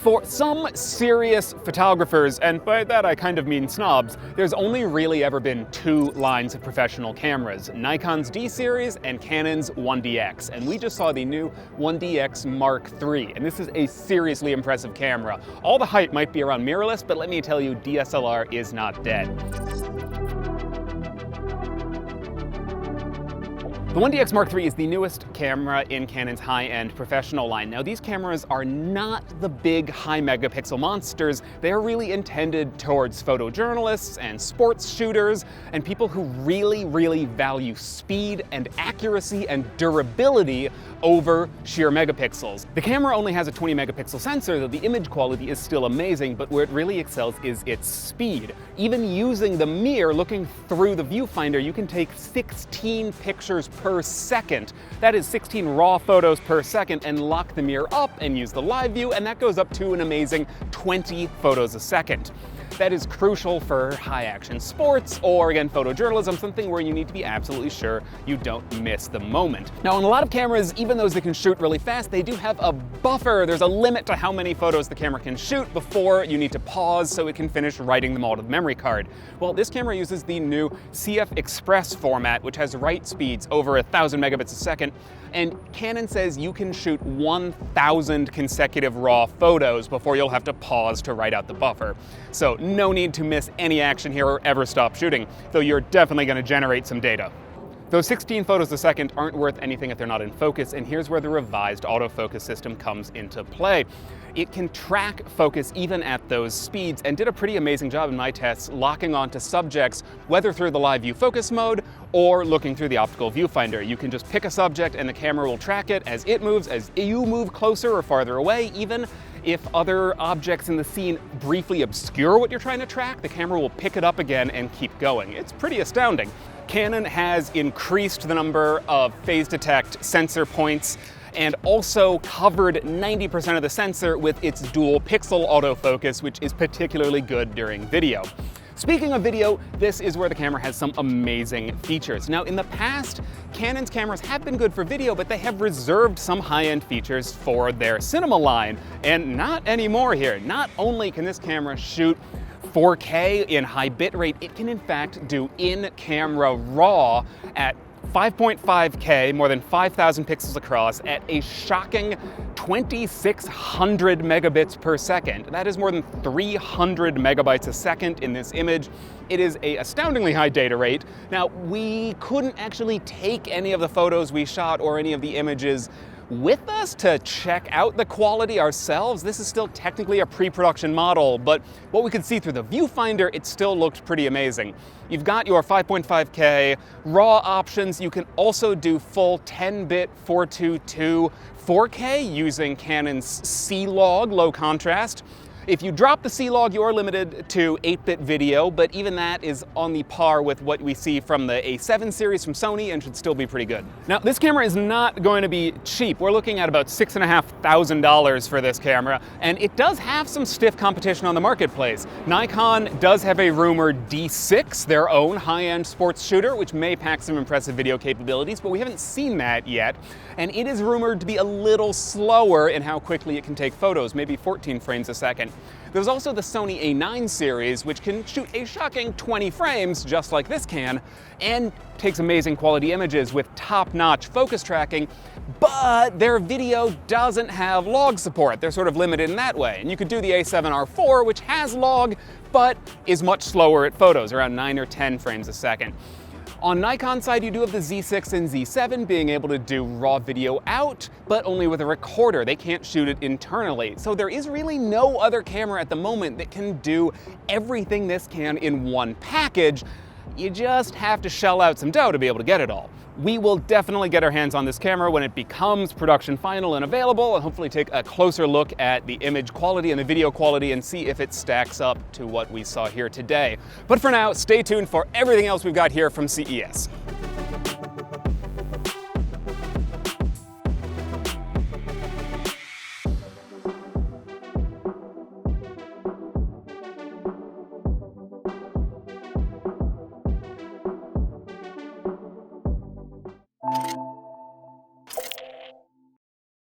For some serious photographers, and by that I kind of mean snobs, there's only really ever been two lines of professional cameras, Nikon's D series and Canon's 1DX. And we just saw the new 1DX Mark III, and this is a seriously impressive camera. All the hype might be around mirrorless, but let me tell you, DSLR is not dead. The 1DX Mark III is the newest camera in Canon's high-end professional line. Now, these cameras are not the big high-megapixel monsters. They are really intended towards photojournalists and sports shooters and people who really value speed and accuracy and durability over sheer megapixels. The camera only has a 20 megapixel sensor, though the image quality is still amazing, but where it really excels is its speed. Even using the mirror, looking through the viewfinder, you can take 16 pictures per second. That is 16 raw photos per second, and lock the mirror up and use the live view, and that goes up to an amazing 20 photos a second. That is crucial for high-action sports or, again, photojournalism, something where you need to be absolutely sure you don't miss the moment. Now, on a lot of cameras, even those that can shoot really fast, they do have a buffer. There's a limit to how many photos the camera can shoot before you need to pause so it can finish writing them all to the memory card. Well, this camera uses the new CFexpress format, which has write speeds over 1,000 megabits a second, and Canon says you can shoot 1,000 consecutive raw photos before you'll have to pause to write out the buffer. So no need to miss any action here or ever stop shooting, though you're definitely going to generate some data. Those 16 photos a second aren't worth anything if they're not in focus, and here's where the revised autofocus system comes into play. It can track focus even at those speeds, and did a pretty amazing job in my tests locking onto subjects, whether through the live view focus mode or looking through the optical viewfinder. You can just pick a subject and the camera will track it as it moves, as you move closer or farther away. Even if other objects in the scene briefly obscure what you're trying to track, the camera will pick it up again and keep going. It's pretty astounding. Canon has increased the number of phase detect sensor points and also covered 90% of the sensor with its dual pixel autofocus, which is particularly good during video. Speaking of video, this is where the camera has some amazing features. Now, in the past, Canon's cameras have been good for video, but they have reserved some high-end features for their cinema line, and not anymore here. Not only can this camera shoot 4K in high bitrate, it can in fact do in-camera RAW at 5.5K, more than 5,000 pixels across, at a shocking 2,600 megabits per second. That is more than 300 megabytes a second in this image. It is an astoundingly high data rate. Now, we couldn't actually take any of the photos we shot or any of the images with us to check out the quality ourselves. This is still technically a pre-production model, but what we could see through the viewfinder, it still looked pretty amazing. You've got your 5.5K RAW options. You can also do full 10-bit 422 4K using Canon's C-Log low contrast. If you drop the C-Log, you're limited to 8-bit video, but even that is on the par with what we see from the A7 series from Sony and should still be pretty good. Now, this camera is not going to be cheap. We're looking at about $6,500 for this camera, and it does have some stiff competition on the marketplace. Nikon does have a rumored D6, their own high-end sports shooter, which may pack some impressive video capabilities, but we haven't seen that yet. And it is rumored to be a little slower in how quickly it can take photos, maybe 14 frames a second. There's also the Sony A9 series, which can shoot a shocking 20 frames, just like this can, and takes amazing quality images with top-notch focus tracking, but their video doesn't have log support. They're sort of limited in that way. And you could do the A7R IV, which has log, but is much slower at photos, around 9 or 10 frames a second. On Nikon's side, you do have the Z6 and Z7 being able to do raw video out, but only with a recorder. They can't shoot it internally. So there is really no other camera at the moment that can do everything this can in one package. You just have to shell out some dough to be able to get it all. We will definitely get our hands on this camera when it becomes production final and available, and hopefully take a closer look at the image quality and the video quality and see if it stacks up to what we saw here today. But for now, stay tuned for everything else we've got here from CES.